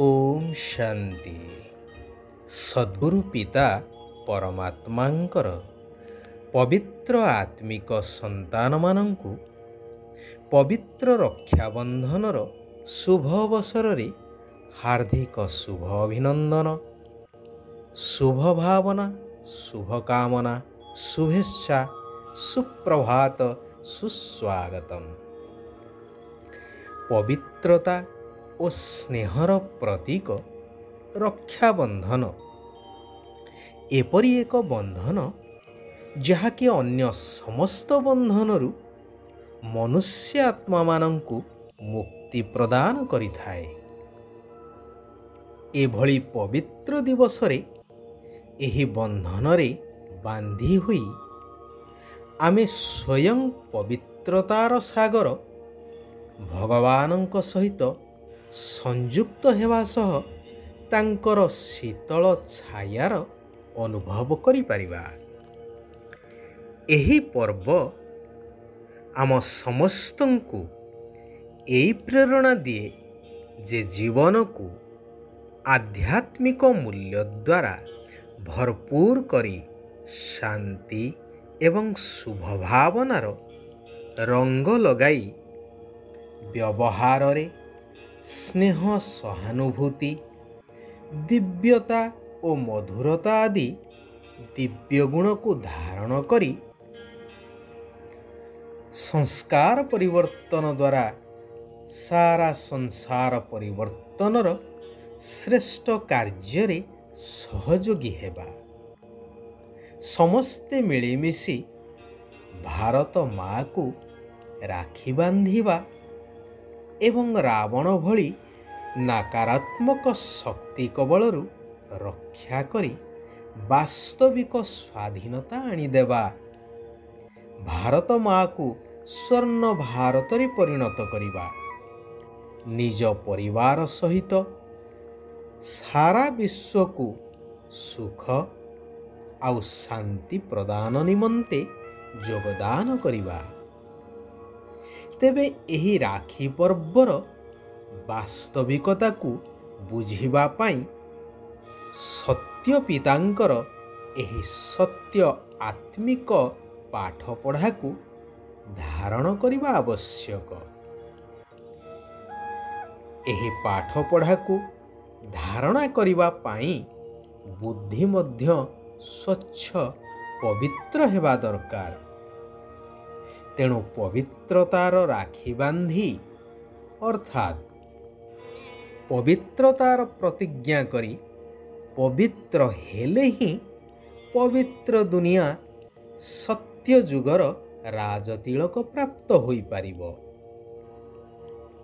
ओम शांति। सद्गुरु पिता परमात्मांकर पवित्र आत्मिक संतान मानंकु पवित्र रक्षाबंधनर शुभ अवसर रे हार्दिक शुभ अभिनंदन, शुभ भावना, शुभ कामना, शुभेच्छा, सुप्रभात, सुस्वागतम। पवित्रता और स्नेहर प्रतीक रक्षाबंधन एपरी एक बंधन जहाँकि अन्य समस्त बंधनरु मनुष्य आत्मा मानंकु मुक्ति प्रदान करिथाए। एभली पवित्र दिवस रे एही बंधन रे बांधी हुई आमे स्वयं पवित्रतार सागर भगवानंक सहित संयुक्त हेवा सह तांकर शीतल छायार अनुभव करि परिबा। एही पर्व आम समस्तंकु एई प्रेरणा दिए जे जीवन को आध्यात्मिक मूल्य द्वारा भरपूर करी शांति एवं शुभ भावनार रंग लगाई व्यवहार रे स्नेह, सहानुभूति, दिव्यता और मधुरता आदि दिव्य गुण को धारण करी संस्कार परिवर्तन द्वारा सारा संसार परिवर्तनर श्रेष्ठ कार्य रे सहयोगी हेबा। समस्ते मिलिमिशि भारत माँ को राखी बांधिबा एवं रावण भली नकारात्मक शक्ति कबलरू रक्षा करी वास्तविक स्वाधीनता आनीदेवा, भारत माँ को स्वर्ण भारत रे परिणत करिबा, निज परिवार सहित सारा विश्व को सुख आउ शांति प्रदान निमंते योगदान करिबा। तेबे एही राखी पर्वर वास्तविकता को बुझिबा पाई सत्य पितांकर एही सत्य आत्मिक पाठ पढ़ा को धारण करिबा आवश्यक। एही पाठ पढ़ा को धारणा करिबा पाई बुद्धि मध्य स्वच्छ पवित्र हेबा दरकार। तेणु पवित्रतार राखी बांधी अर्थात पवित्रतार प्रतिज्ञा करी पवित्र हेले ही पवित्र दुनिया सत्य जुगर राजतिलक प्राप्त होई पारिबो।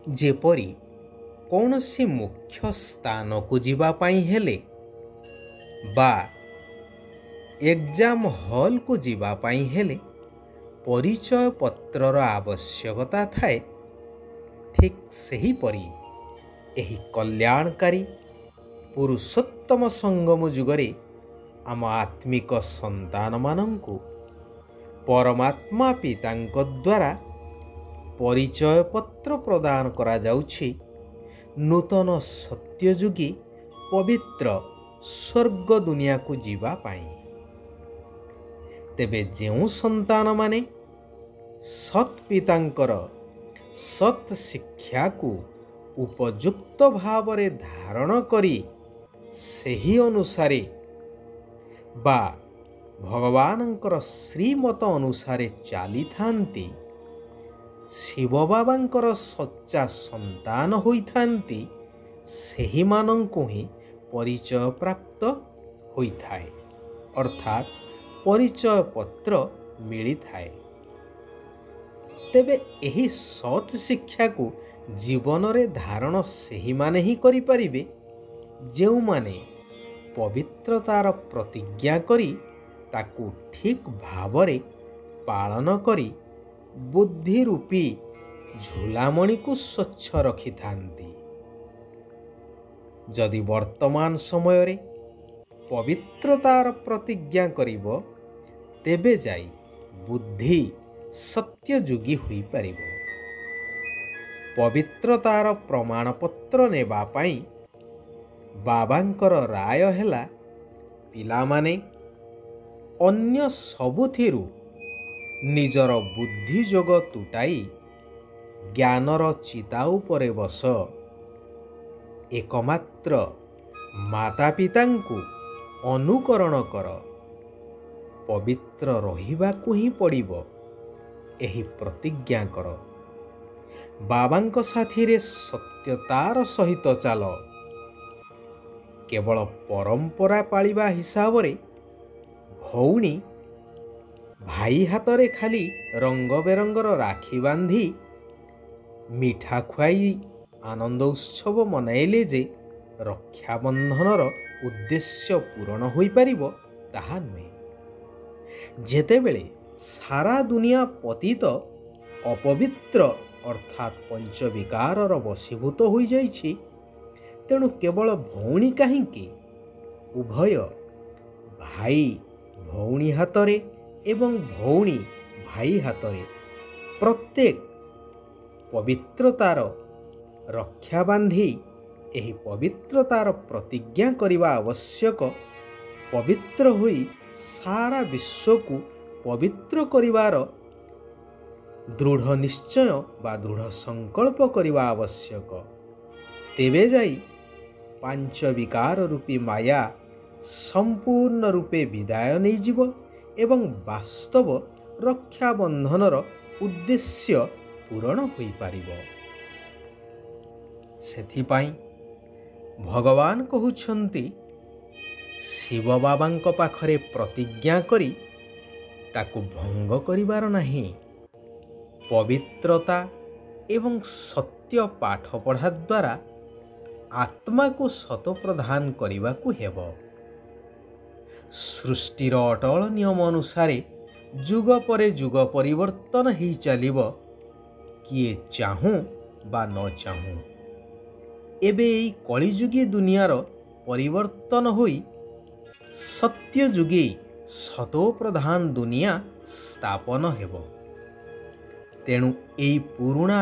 जेपरी कौनसी मुख्य स्थान को जीवा पाई हेले बा एग्जाम हॉल को जीवा पाई हेले परिचय पत्रर आवश्यकता थाए, ठीक सही परी एही कल्याणकारी पुरुषोत्तम संगम जुगरे आम आत्मिक संतान मानंकु परमात्मा पितांक द्वारा परिचय पत्र प्रदान करा जाउछि नूतन सत्ययुगी पवित्र स्वर्ग दुनिया को जीवा पाई। तेबे जेउ संतान माने सत पितांकर सत शिक्षा को उपयुक्त भावरे धारण करी सही अनुसारे बा भगवानंकर श्रीमत अनुसारे चाली थांती, शिव बाबांकर सच्चा संतान होई थांती, सही मानंकु ही परिचय प्राप्त होई थाए, अर्थात परिचय पत्र मिली थाए। तेबे एही सत शिक्षा को जीवन रे धारण सही माने ही करि परिबे जेउ माने पवित्रतार प्रतिज्ञा करी ताकू ठीक भावरे पालन करी बुद्धि रूपी झूलामणि को स्वच्छ रखि थांती। जदि वर्तमान समय रे पवित्रतार प्रतिज्ञा करिबो तेबे जाई बुद्धि सत्ययुगी होई पारिबो। पवित्रतार प्रमाणपत्र नेबा पाई ବାବାଙ୍କର ରାୟ ହେଲା ପିଲାମାନେ ଅନ୍ୟ ସବୁଥିରୁ ନିଜର ବୁଦ୍ଧି ଯୋଗ ତୁଟାଇ ଜ୍ଞାନର ଚିତା ଉପରେ ବସ। ଏକମାତ୍ର ମାତା ପିତାଙ୍କୁ ଅନୁକରଣ କର। ପବିତ୍ର ରହିବାକୁ ହିଁ ପଡ଼ିବ। ଏହି ପ୍ରତିଜ୍ଞା କର। ବାବାଙ୍କ ସାଥିରେ ସତ୍ୟତାର ସହିତ ଚାଲ। କେବଳ ପରମ୍ପରା ପାଳିବା ହିସାବରେ ଭଉଣୀ ଭାଇ ହାତରେ ଖାଲି ରଙ୍ଗ ବେରଙ୍ଗର ରାକ୍ଷୀ ବାନ୍ଧି ମିଠା ଖୁଆଇ ଆନନ୍ଦ ଉତ୍ସବ ମନାଇଲେ ଯେ ରକ୍ଷାବନ୍ଧନର ଉଦ୍ଦେଶ୍ୟ ପୂରଣ ହୋଇପାରିବ ତାହା ନୁହେଁ। ଯେତେବେଳେ ସାରା ଦୁନିଆ ପତିତ ଅପବିତ୍ର ଅର୍ଥାତ୍ ପଞ୍ଚବିକାରର ବଶୀଭୂତ ହୋଇଯାଇଛି, ତେଣୁ କେବଳ ଭଉଣୀ କାହିଁକି ଉଭୟ ଭାଇ ଭଉଣୀ ହାତରେ ଏବଂ ଭଉଣୀ ଭାଇ ହାତରେ ପ୍ରତ୍ୟେକ ପବିତ୍ରତାର ରକ୍ଷା ବାନ୍ଧି ଏହି ପବିତ୍ରତାର ପ୍ରତିଜ୍ଞା କରିବା ଆବଶ୍ୟକ। ପବିତ୍ର ହୋଇ ସାରା ବିଶ୍ୱକୁ ପବିତ୍ର କରିବାର ଦୃଢ଼ ନିଶ୍ଚୟ ବା ଦୃଢ଼ ସଂକଳ୍ପ କରିବା ଆବଶ୍ୟକ। ତେବେ ଯାଇ ପାଞ୍ଚ ବିକାର ରୂପୀ ମାୟା ସମ୍ପୂର୍ଣ୍ଣ ରୂପେ ବିଦାୟ ନେଇଯିବ ଏବଂ ବାସ୍ତବ ରକ୍ଷାବନ୍ଧନର ଉଦ୍ଦେଶ୍ୟ ପୂରଣ ହୋଇପାରିବ। ସେଥିପାଇଁ ଭଗବାନ କହୁଛନ୍ତି, ଶିବ ବାବାଙ୍କ ପାଖରେ ପ୍ରତିଜ୍ଞା କରି ତାକୁ ଭଙ୍ଗ କରିବାର ନାହିଁ। ପବିତ୍ରତା ଏବଂ ସତ୍ୟ ପାଠ ପଢ଼ା ଦ୍ୱାରା ଆତ୍ମାକୁ ସତ ପ୍ରଦାନ କରିବାକୁ ହେବ। ସୃଷ୍ଟିର ଅଟଳ ନିୟମ ଅନୁସାରେ ଯୁଗ ପରେ ଯୁଗ ପରିବର୍ତ୍ତନ ହେଇ ଚାଲିବ, କିଏ ଚାହୁଁ ବା ନ ଚାହୁଁ। ଏବେ ଏହି କଳିଯୁଗୀ ଦୁନିଆର ପରିବର୍ତ୍ତନ ହୋଇ ସତ୍ୟଯୁଗୀ ସତୋପ୍ରଧାନ ଦୁନିଆ ସ୍ଥାପନ ହେବ। ତେଣୁ ଏହି ପୁରୁଣା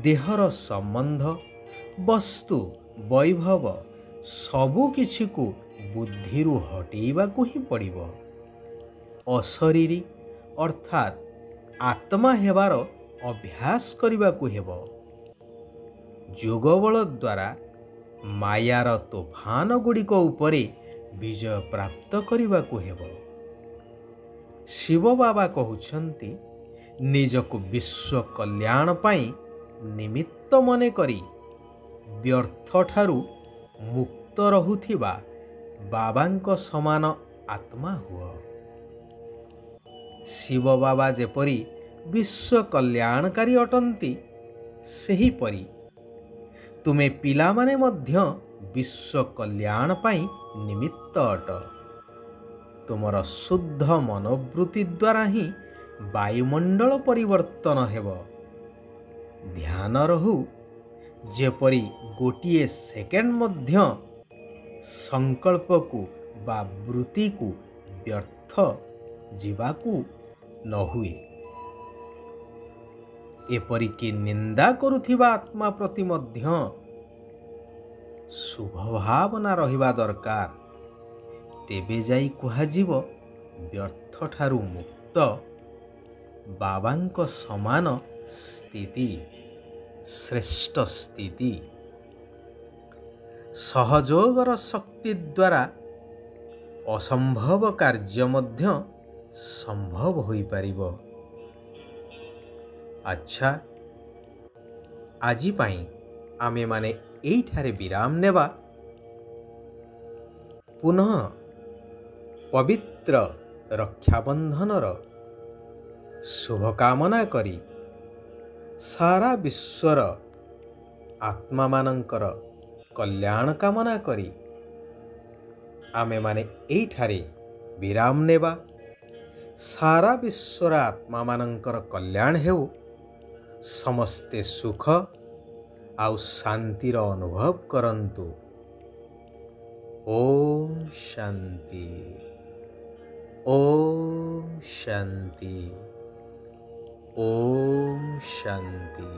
ଦେହର ସମ୍ବନ୍ଧ, ବସ୍ତୁ, ବୈଭବ ସବୁକିଛିକୁ ବୁଦ୍ଧିରୁ ହଟେଇବାକୁ ହିଁ ପଡ଼ିବ। ଅଶରୀରୀ ଅର୍ଥାତ୍ ଆତ୍ମା ହେବାର ଅଭ୍ୟାସ କରିବାକୁ ହେବ। ଯୋଗବଳ ଦ୍ୱାରା ମାୟାର ତୋଫାନ ଗୁଡ଼ିକ ଉପରେ ବିଜୟ ପ୍ରାପ୍ତ କରିବାକୁ ହେବ। ଶିବ ବାବା କହୁଛନ୍ତି, ନିଜକୁ ବିଶ୍ୱ କଲ୍ୟାଣ ପାଇଁ ନିମିତ୍ତ ମନେକରି ବ୍ୟର୍ଥଠାରୁ ମୁକ୍ତ ରହୁଥିବା ବାବାଙ୍କ ସମାନ ଆତ୍ମା ହୁଅ। ଶିବ ବାବା ଯେପରି ବିଶ୍ୱ କଲ୍ୟାଣକାରୀ ଅଟନ୍ତି, ସେହିପରି ତୁମେ ପିଲାମାନେ ମଧ୍ୟ ବିଶ୍ୱ କଲ୍ୟାଣ ପାଇଁ ନିମିତ୍ତ ଅଟ। ତୁମର ଶୁଦ୍ଧ ମନୋବୃତ୍ତି ଦ୍ୱାରା ହିଁ ବାୟୁମଣ୍ଡଳ ପରିବର୍ତ୍ତନ ହେବ। ଧ୍ୟାନ ରହୁ, ଯେପରି ଗୋଟିଏ ସେକେଣ୍ଡ ମଧ୍ୟ ସଂକଳ୍ପକୁ ବା ବୃତ୍ତିକୁ ବ୍ୟର୍ଥ ଯିବାକୁ ନ ହୁଏ। ଏପରିକି ନିନ୍ଦା କରୁଥିବା ଆତ୍ମା ପ୍ରତି ମଧ୍ୟ ଶୁଭ ଭାବନା ରହିବା ଦରକାର। ତେବେ ଯାଇ କୁହାଯିବ, ବ୍ୟର୍ଥଠାରୁ ମୁକ୍ତ ବାବାଙ୍କ ସମାନ ସ୍ଥିତି ଶ୍ରେଷ୍ଠ ସ୍ଥିତି। ସହଯୋଗର ଶକ୍ତି ଦ୍ୱାରା ଅସମ୍ଭବ କାର୍ଯ୍ୟ ମଧ୍ୟ ସମ୍ଭବ ହୋଇପାରିବ। ଆଚ୍ଛା, ଆଜି ପାଇଁ ଆମେମାନେ ଏଇଠାରେ ବିରାମ ନେବା। ପୁନଃ ପବିତ୍ର ରକ୍ଷାବନ୍ଧନର ଶୁଭକାମନା କରି ସାରା ବିଶ୍ୱର ଆତ୍ମାମାନଙ୍କର କଲ୍ୟାଣ କାମନା କରି ଆମେମାନେ ଏଇଠାରେ ବିରାମ ନେବା। ସାରା ବିଶ୍ୱର ଆତ୍ମାମାନଙ୍କର କଲ୍ୟାଣ ହେଉ। ସମସ୍ତେ ସୁଖ ଆଉ ଶାନ୍ତିର ଅନୁଭବ କରନ୍ତୁ। ଓମ୍ ଶାନ୍ତି, ଓମ୍ ଶାନ୍ତି, ଓମ୍ ଶାନ୍ତି।